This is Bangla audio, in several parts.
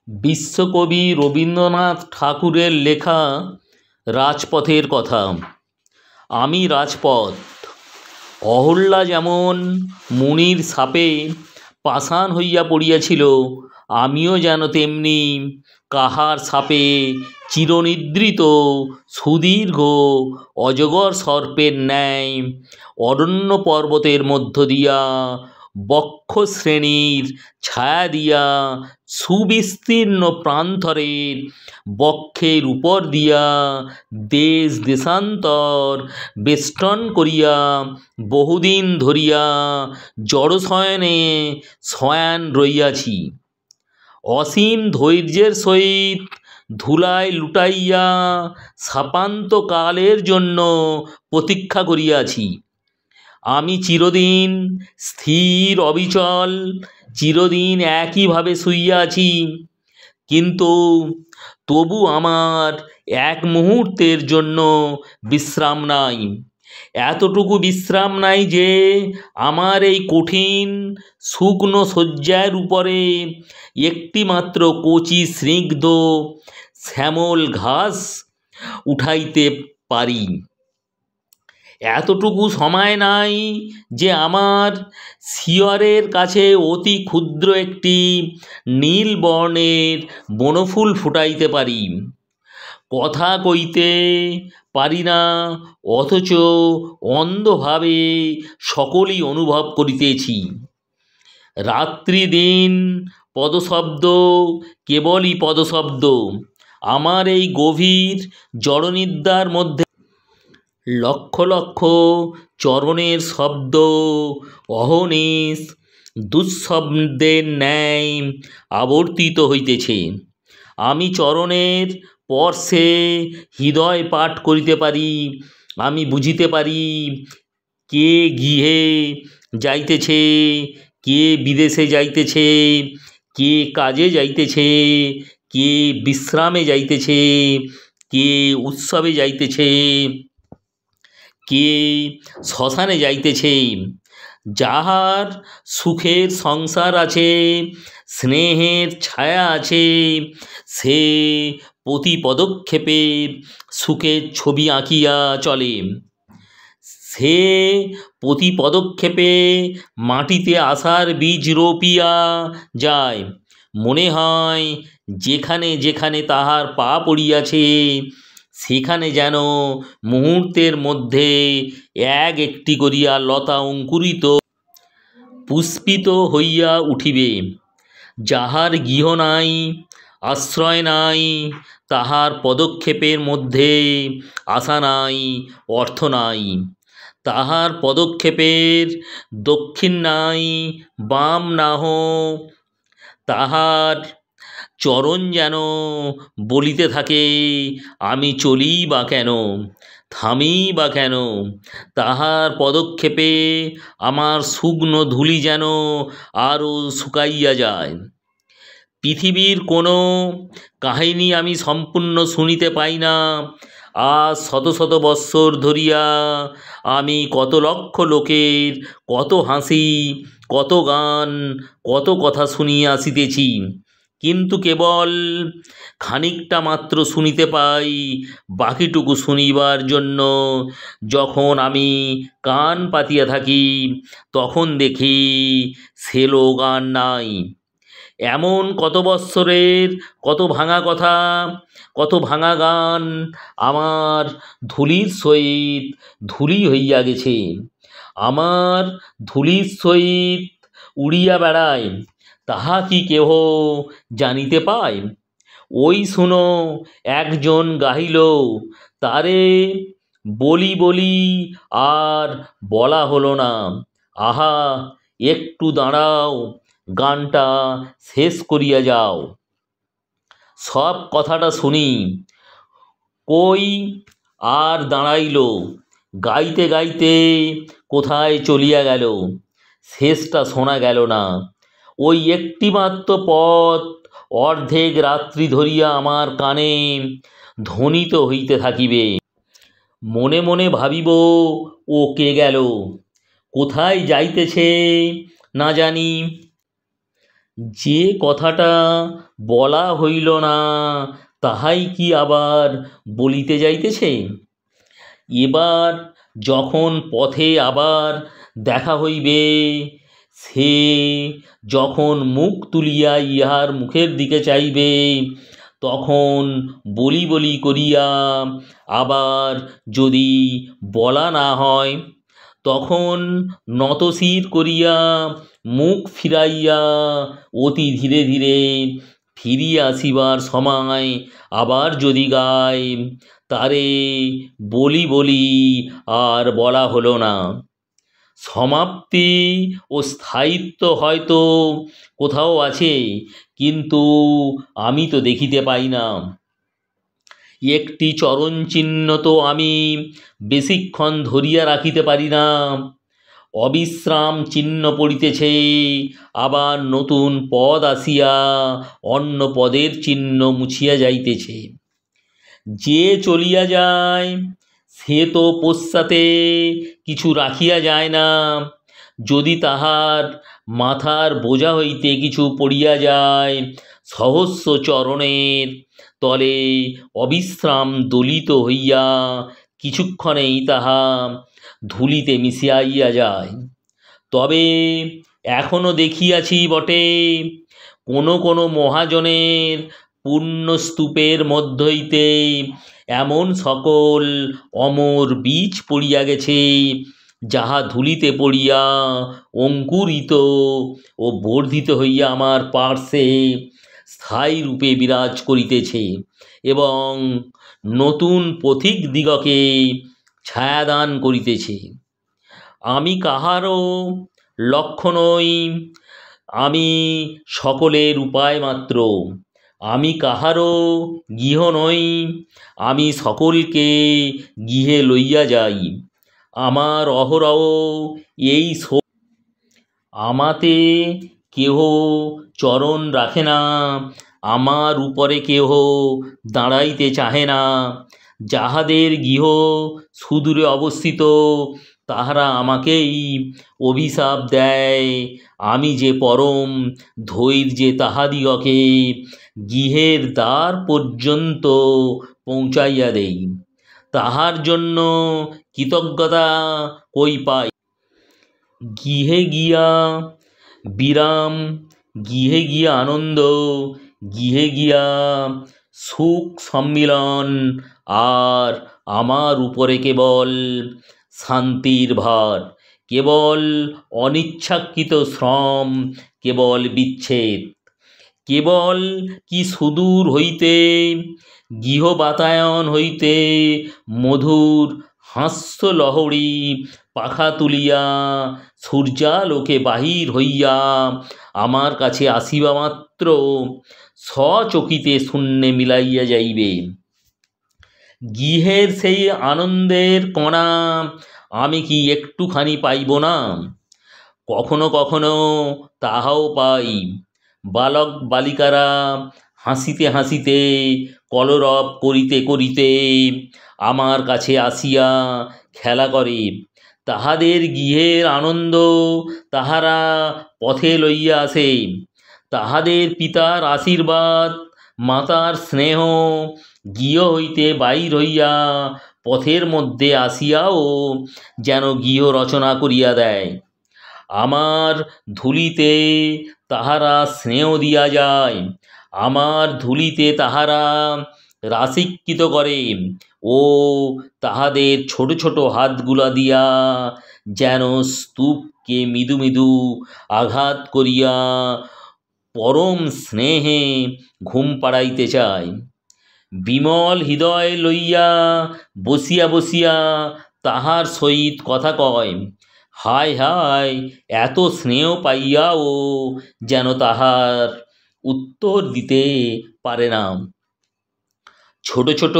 বিশ্বকবি রবীন্দ্রনাথ ঠাকুরের লেখা রাজপথের কথা। আমি রাজপথ। অহল্যা যেমন মুনির শাপে পাষাণ হইয়া পড়িয়াছিল, আমিও যেন তেমনি কাহার শাপে চিরনিদ্রিত সুদীর্ঘ অজগর সর্পের ন্যায় অরণ্য পর্বতের মধ্য দিয়া বক্ষশ্রেণীর ছায়া দিয়া সুবিস্তীর্ণ প্রান্তরের বক্ষের উপর দিয়া দেশ দেশান্তর বেষ্টন করিয়া বহুদিন ধরিয়া জড়শয়নে শয়ান রহিয়াছি। অসীম ধৈর্যের সহিত ধুলায় লুটাইয়া শাপান্তকালের জন্য প্রতীক্ষা করিয়াছি। আমি চিরদিন স্থির অবিচল, চিরদিন একইভাবে শুইয়া আছি, কিন্তু তবু আমার এক মুহূর্তের জন্য বিশ্রাম নাই। এতটুকু বিশ্রাম নাই যে আমার এই কঠিন শুকনো শয্যার উপরে একটিমাত্র কচি স্নিগ্ধ শ্যামল ঘাস উঠাইতে পারি। এতটুকু সময় নাই যে আমার শিয়রের কাছে অতি ক্ষুদ্র একটি নীল বর্ণের বনফুল ফুটাইতে পারি। কথা কইতে পারি না, অথচ অন্ধভাবে সকলই অনুভব করিতেছি। রাত্রি দিন পদশব্দ, কেবলই পদশব্দ। আমার এই গভীর জড়নিদ্রার মধ্যে লক্ষ লক্ষ চরণের শব্দ অহর্নিশ দুঃশব্দের ন্যায় আবর্তিত হইতেছে। আমি চরণের স্পর্শে হৃদয় পাঠ করিতে পারি। আমি বুঝিতে পারি কে গৃহে যাইতেছে, কে বিদেশে যাইতেছে, কে কাজে যাইতেছে, কে বিশ্রামে যাইতেছে, কে উৎসবে যাইতেছে, কে শ্মশানে যাইতেছে। যাহার সুখের সংসার আছে, স্নেহের ছায়া আছে, সে প্রতি পদক্ষেপে সুখের ছবি আঁকিয়া চলে। সে প্রতি পদক্ষেপে মাটিতে আশার বীজ রোপিয়া যায়। মনে হয় যেখানে যেখানে তাহার পা পড়িয়াছে, সেখানে যেন মুহূর্তের মধ্যে এক একটি করিয়া লতা অঙ্কুরিত পুষ্পিত হইয়া উঠিবে। যাহার গৃহ নাই, আশ্রয় নাই, তাহার পদক্ষেপের মধ্যে আশা নাই, অর্থ নাই। তাহার পদক্ষেপের দক্ষিণ নাই, বাম নাহ। তাহার চরণ যেন বলিতে থাকে, আমি চলি বা কেন, থামি বা কেন। তাহার পদক্ষেপে আমার শুকনো ধূলি যেন আরও শুকাইয়া যায়। পৃথিবীর কোনো কাহিনী আমি সম্পূর্ণ শুনিতে পাই না। আজ শত শত বৎসর ধরিয়া আমি কত লক্ষ লোকের কত হাসি, কত গান, কত কথা শুনিয়া আসিতেছি, কিন্তু কেবল খানিকটা মাত্র শুনিতে পাই। বাকিটুকু শুনিবার জন্য যখন আমি কান পাতিয়া থাকি, তখন দেখি সেলো গান নাই। এমন কত বৎসরের কত ভাঙা কথা, কত ভাঙা গান আমার ধূলির সহিত ধূলি হইয়া গেছে। আমার ধূলির সহিত উড়িয়া বেড়ায়, তাহা কি কেহ জানিতে পায়? ওই শুনো, একজন গাহিল, তারে বলি বলি আর বলা হলো না। আহা, একটু দাঁড়াও, গানটা শেষ করিয়া যাও। সব কথাটা শুনি। কই আর দাঁড়াইল, গাইতে গাইতে কোথায় চলিয়া গেল, শেষটা শোনা গেল না। ওই একটিমাত্র পথ অর্ধেক রাত্রি ধরিয়া আমার কানে ধ্বনিত হইতে থাকিবে। মনে মনে ভাবিব, ও কে গেল, কোথায় যাইতেছে না জানি। যে কথাটা বলা হইল না, তাহাই কি আবার বলিতে যাইতেছে? এবার যখন পথে আবার দেখা হইবে, সে যখন মুখ তুলিয়া ইহার মুখের দিকে চাইবে, তখন বলি বলি করিয়া আবার যদি বলা না হয়, তখন নতশির করিয়া মুখ ফিরাইয়া অতি ধীরে ধীরে ফিরিয়া আসিবার সময় আবার যদি গায়, তারে বলি বলি আর বলা হলো না। সমাপ্তি ও স্থায়িত্ব হয়তো কোথাও আছে, কিন্তু আমি তো দেখিতে পাই না। একটি চরণচিহ্ন তো আমি বেশিক্ষণ ধরিয়া রাখিতে পারি না। অবিশ্রাম চিহ্ন পড়িতেছে, আবার নতুন পদ আসিয়া অন্য পদের চিহ্ন মুছিয়া যাইতেছে। যে চলিয়া যায় সে তো পশ্চাতে কিছু রাখিয়া যায় না। যদি তাহার মাথার বোঝা হইতে কিছু পড়িয়া যায়, সহস্র চরণের তলে অবিশ্রাম দলিত হইয়া কিছুক্ষণেই তাহা ধূলিতে মিশিয়াইয়া যায়। তবে এখনো দেখিয়াছি বটে, কোনো কোনো মহাজনের পুণ্যস্তূপের মধ্য হইতে এমন সকল অমর বীজ পড়িয়া গেছে, যাহা ধূলিতে পড়িয়া অঙ্কুরিত ও বর্ধিত হইয়া আমার পার্শ্বে স্থায়ী রূপে বিরাজ করিতেছে এবং নতুন পথিক দিগকে ছায়াদান করিতেছে। আমি কাহারও লক্ষ্য নই, আমি সকলের উপায় মাত্র। আমি কাহারও গৃহ নই, আমি সকলকে গৃহে লইয়া যাই। আমার অহরহ এই আমাতে কেহ চরণ রাখে না, আমার উপরে কেহ দাঁড়াইতে চাহে না। যাহাদের গৃহ সুদূরে অবস্থিত, তাহারা আমাকেই অভিশাপ দেয়। আমি যে পরম ধৈর্যে তাহাদিগকে গৃহের দ্বার পর্যন্ত পৌঁছাইয়া দেই, তাহার জন্য কৃতজ্ঞতা কই পাই? গৃহে গিয়া বিরাম, গৃহে গিয়া আনন্দ, গৃহে গিয়া সুখ সম্মিলন, আর আমার উপরে কেবল শান্তির ভার, কেবল অনিচ্ছাকৃত শ্রম, কেবল বিচ্ছেদ। কেবল কি সুদূর হইতে গৃহ বাতায়ন হইতে মধুর হাস্যলহরী পাখা তুলিয়া সূর্যালোকে বাহির হইয়া আমার কাছে আসিবা মাত্র স্বচকিতে শূন্যে মিলাইয়া যাইবে। গৃহের সেই আনন্দের কণা আমি কি একটুখানি পাইব না? কখনো কখনো তাহাও পাই। বালক বালিকারা হাসিতে হাসিতে কলরব করিতে করিতে আমার কাছে আসিয়া খেলা করে। তাহাদের গৃহের আনন্দ তাহারা পথে লইয়া আসে। তাহাদের পিতার আশীর্বাদ, মাতার স্নেহ গৃহ হইতে বাহির হইয়া পথের মধ্যে আসিয়াও যেন গৃহ রচনা করিয়া দেয়। আমার ধূলিতে তাহারা স্নেহ দিয়া যায়, আমার ধূলিতে তাহারা রাশিকৃত করে ও তাহাদের ছোট ছোট হাতগুলা দিয়া যেন স্তূপকে মৃদু মৃদু আঘাত করিয়া পরম স্নেহে ঘুম পাড়াইতে চায়। বিমল হৃদয় লইয়া বসিয়া বসিয়া তাহার সহিত কথা কয়। হায় হায়, এত স্নেহ পাইয়াও যেন তাহার উত্তর দিতে পারে না। ছোট ছোট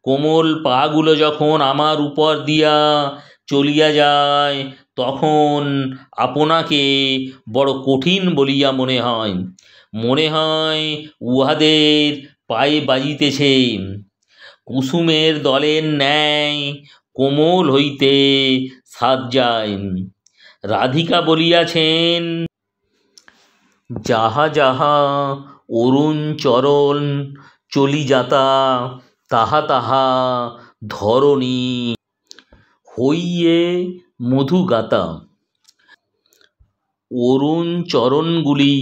কোমল পাগুলো যখন আমার উপর দিয়া চলিয়া যায়, তখন আপনাকে বড় কঠিন বলিয়া মনে হয়। মনে হয় উহাদের পায়ে বাজিতেছে কুসুমের দলের ন্যায় কোমল হইতে সাজ যায়। রাধিকা বলিয়াছেন, যাহা যাহা অরুণ চরণ চলি যাতা, তাহা তাহা ধরণী হইয়ে মধুগাতা। অরুণ চরণগুলি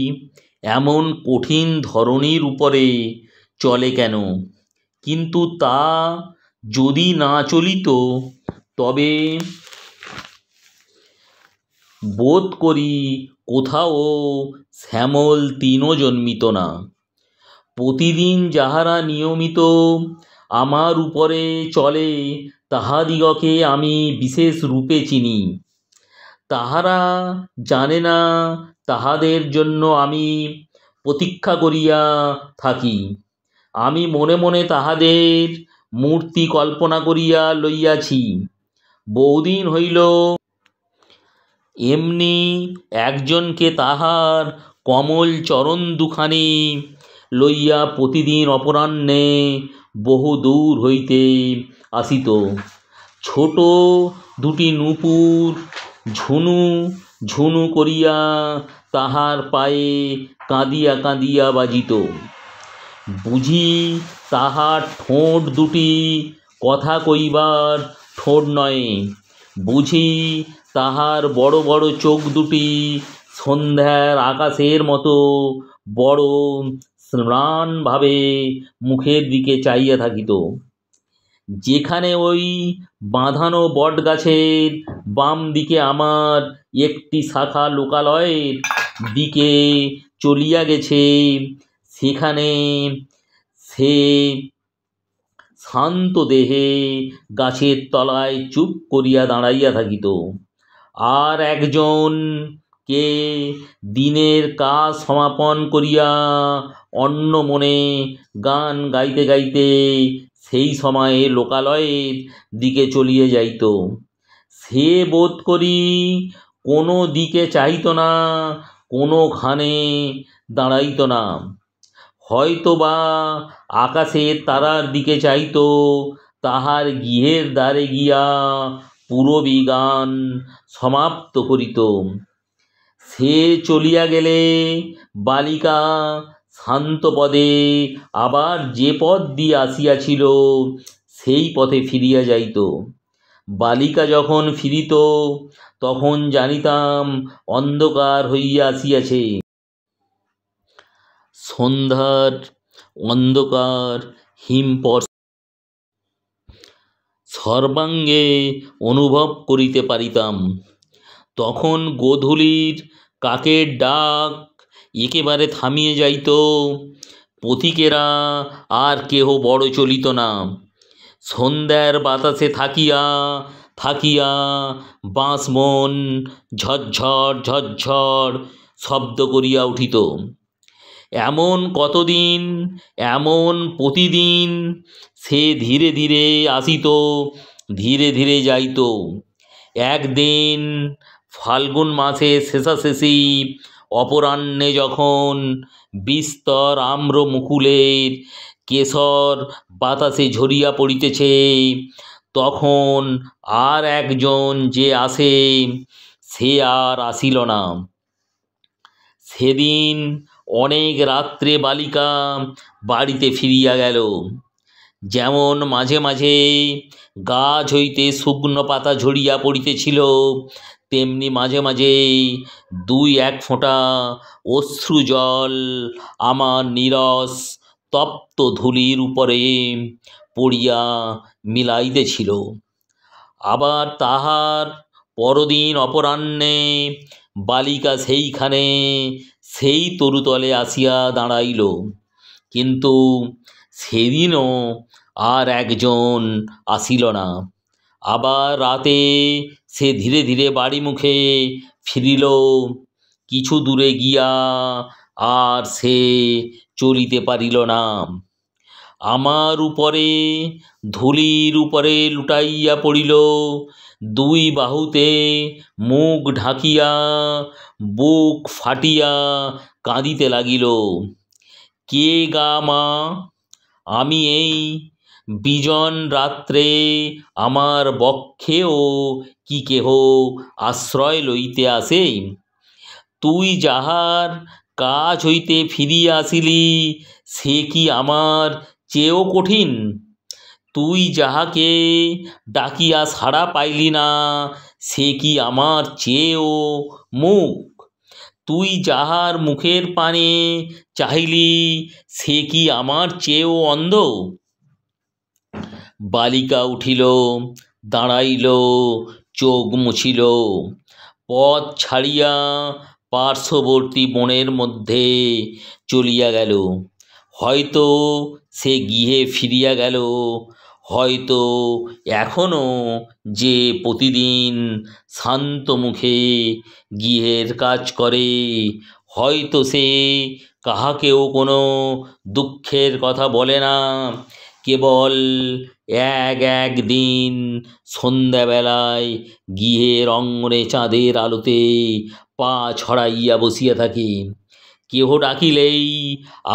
এমন কঠিন ধরণীর উপরে চলে কেন? কিন্তু তা যদি না চলিত তবে বোধ করি কোথাও শ্যামল তৃণ জন্মিত না। প্রতিদিন যাহারা নিয়মিত আমার উপরে চলে তাহাদিগকে আমি বিশেষ রূপে চিনি। তাহারা জানে না তাহাদের জন্য আমি প্রতীক্ষা করিয়া থাকি। আমি মনে মনে তাহাদের মূর্তি কল্পনা করিয়া লইয়াছি। বহুদিন হইল এমনি একজনকে তাহার কমল চরণ দুখানি লইয়া প্রতিদিন অপরাহ্নে বহু দূর হইতে আসিত। ছোট দুটি নূপুর ঝুনু ঝুনু করিয়া তাহার পায়ে কাঁদিয়া কাঁদিয়া বাজিত। বুঝি তাহার ঠোঁট দুটি কথা কইবার ঠোঁট নয়, বুঝি তাহার বড় বড় চোখ দুটি সন্ধ্যার আকাশের মতো বড় ম্লানভাবে মুখের দিকে চাহিয়া থাকিত। যেখানে ওই বাঁধানো বট গাছের বাম দিকে আমার একটি শাখা লোকালয়ের দিকে চলিয়া গেছে, সেখানে সে শান্ত দেহে গাছের তলায় চুপ করিয়া দাঁড়াইয়া থাকিত। আর একজন কে দিনের কাজ সমাপন করিয়া অন্য মনে গান গাইতে গাইতে সেই সময়ে লোকালয়ের দিকে চলিয়া যাইত। সে বোধ করি কোনো দিকে চাহিত না, কোনোখানে দাঁড়াইত না, হয়তো বা আকাশের তারার দিকে চাহিত। তাহার গৃহের দ্বারে গিয়া পূরবী গান সমাপ্ত করিত। সে চলিয়া গেলে বালিকা শান্ত পদে আবার যে পথ দিয়ে আসিয়াছিল সেই পথে ফিরিয়া যাইত। বালিকা যখন ফিরিত তখন জানিতাম অন্ধকার হইয়া আসিয়াছে। সন্ধ্যার অন্ধকার হিমস্পর্শ সর্বাঙ্গে অনুভব করিতে পারিতাম। তখন গোধূলির কাকের ডাক একেবারে থামিয়া যাইত। পথিকেরা আর কেহ বড় চলিত না। সন্ধ্যার বাতাসে থাকিয়া থাকিয়া বাঁশবন ঝরঝর ঝরঝর শব্দ করিয়া উঠিত। এমন কতদিন, এমন প্রতিদিন। সে ধীরে ধীরে আসিত, ধীরে ধীরে যাইত। একদিন ফাল্গুন মাসের শেষাশেষি অপরাহ্নে যখন বিস্তর আম্র মুকুলের কেশর বাতাসে ঝরিয়া পড়িতেছে, তখন আর একজন যে আসে সে আর আসিল না। সেদিন অনেক রাত্রে বালিকা বাড়িতে ফিরিয়া গেল। যেমন মাঝে মাঝে গাছ হইতে শুকনো পাতা ঝরিয়া পড়িতেছিল, তেমনি মাঝে মাঝে দুই এক ফোঁটা অশ্রু জল আমার নীরস তপ্ত ধূলির উপরে পড়িয়া মিলাইতেছিল। আবার তাহার পরদিন অপরাহ্নে বালিকা সেইখানে সেই তরুতলে আসিয়া দাঁড়াইল। কিন্তু সেদিনও আর একজন আসিল না। আবার রাতে সে ধীরে ধীরে বাড়ি মুখে ফিরিল। কিছু দূরে গিয়া আর সে চলিতে পারিল না। আমার উপরে ধূলির উপরে লুটাইয়া পড়িল। দুই বাহুতে মুখ ঢাকিয়া বুক ফাটিয়া কাঁদিতে লাগিল। কে গা মা, আমি এই বিজন রাত্রে আমার বক্ষেও কি কেহ আশ্রয় লইতে আসে? তুই যাহার কাজ হইতে ফিরিয়া আসিলি সে কি আমার চেয়েও কঠিন। তুই যাহাকে ডাকিয়া সাড়া পাইলি না সে কি আমার চেয়েও মুখ। তুই যাহার মুখের পানে চাহিলি সে কি আমার চেয়েও অন্ধ। বালিকা উঠিল, দাঁড়াইল, চোখ মুছিল, পথ ছাড়িয়া পার্শ্ববর্তী বনের মধ্যে চলিয়া গেল। হয়তো সে গৃহে ফিরিয়া গেল, হয়তো এখনও যে প্রতিদিন শান্ত মুখে গৃহের কাজ করে, হয়তো সে কাহাকেও কোনো দুঃখের কথা বলে না, কেবল এক দিন সন্ধ্যাবেলায় গৃহের অঙ্গনে চাঁদের আলোতে পা ছড়াইয়া বসিয়া থাকে। কেহ ডাকিলেই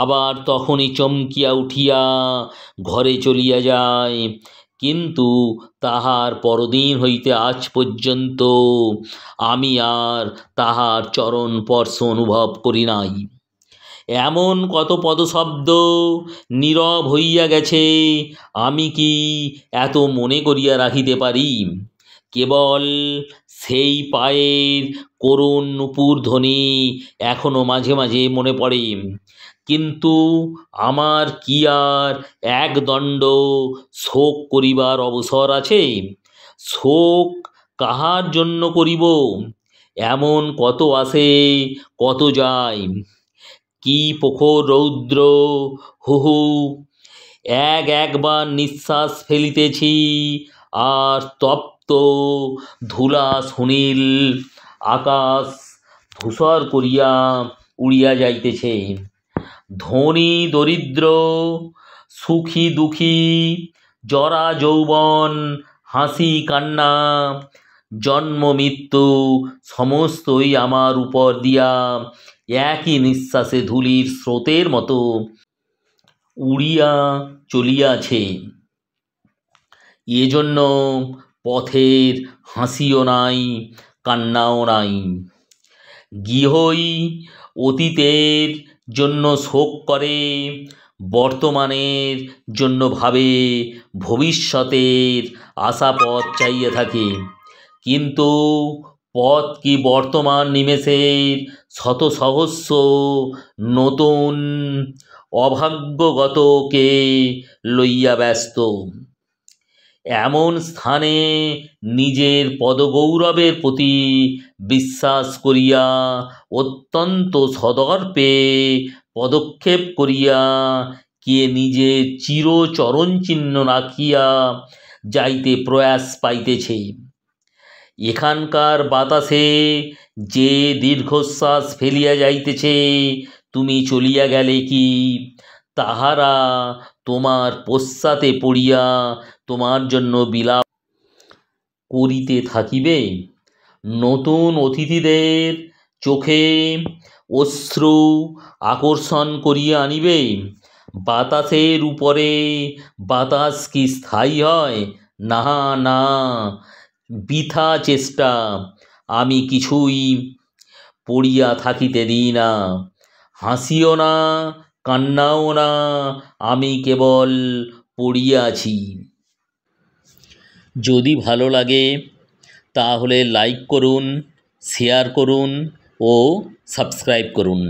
আবার তখনই চমকিয়া উঠিয়া ঘরে চলিয়া যায়। কিন্তু তাহার পরদিন হইতে আজ পর্যন্ত আমি আর তাহার চরণ স্পর্শ অনুভব করি নাই। এমন কত পদশব্দ নীরব হইয়া গেছে, আমি কি এত মনে করিয়া রাখিতে পারি। কেবল সেই পায়ের করুণ নূপুর ধ্বনি এখনো মাঝে মাঝে মনে পড়ে। কিন্তু আমার কি আর একদণ্ড শোক করিবার অবসর আছে। শোক কাহার জন্য করিব। এমন কত আসে, কত যায়। কি প্রখর রৌদ্র, হুহু একবার নিঃশ্বাস ফেলিতেছি, আর তপ্ত ধূলা সুনীল আকাশ ধূসর করিয়া উড়িয়া যাইতেছে। ধনী দরিদ্র, সুখী দুঃখী, জরা যৌবন, হাসি কান্না, জন্ম মৃত্যু সমস্তই আমার উপর দিয়া একই নিঃশ্বাসে ধূলির স্রোতের মতো উড়িয়া চলিয়াছে। এজন্য পথের হাসিও নাই, কান্নাও নাই। গৃহই অতীতের জন্য শোক করে, বর্তমানের জন্য ভাবে, ভবিষ্যতের আশাপথ চাইয়া থাকে। কিন্তু পথ কি বর্তমান নিমেষের শত সহস্র নতুন অভাগ্যগতকে লইয়া ব্যস্ত। এমন স্থানে নিজের পদগৌরবের প্রতি বিশ্বাস করিয়া অত্যন্ত সদর্পে পদক্ষেপ করিয়া কে নিজের চিরচরণচিহ্ন রাখিয়া যাইতে প্রয়াস পাইতেছে। এখানকার বাতাসে যে দীর্ঘশ্বাস ফেলিয়া যাইতেছে, তুমি চলিয়া গেলে কি তাহারা তোমার পশ্চাতে পড়িয়া তোমার জন্য বিলাপ করিতে থাকিবে। নতুন অতিথিদের চোখে অশ্রু আকর্ষণ করিয়া আনিবে। বাতাসের উপরে বাতাস কি স্থায়ী হয়? না না, বৃথা চেষ্টা। আমি কিছুই পড়িয়া থাকিতে দিই না, হাসিও না, কান্নাও না, আমি কেবল পড়িয়া আছি। যদি ভালো লাগে তাহলে লাইক করুন, শেয়ার করুন ও সাবস্ক্রাইব করুন।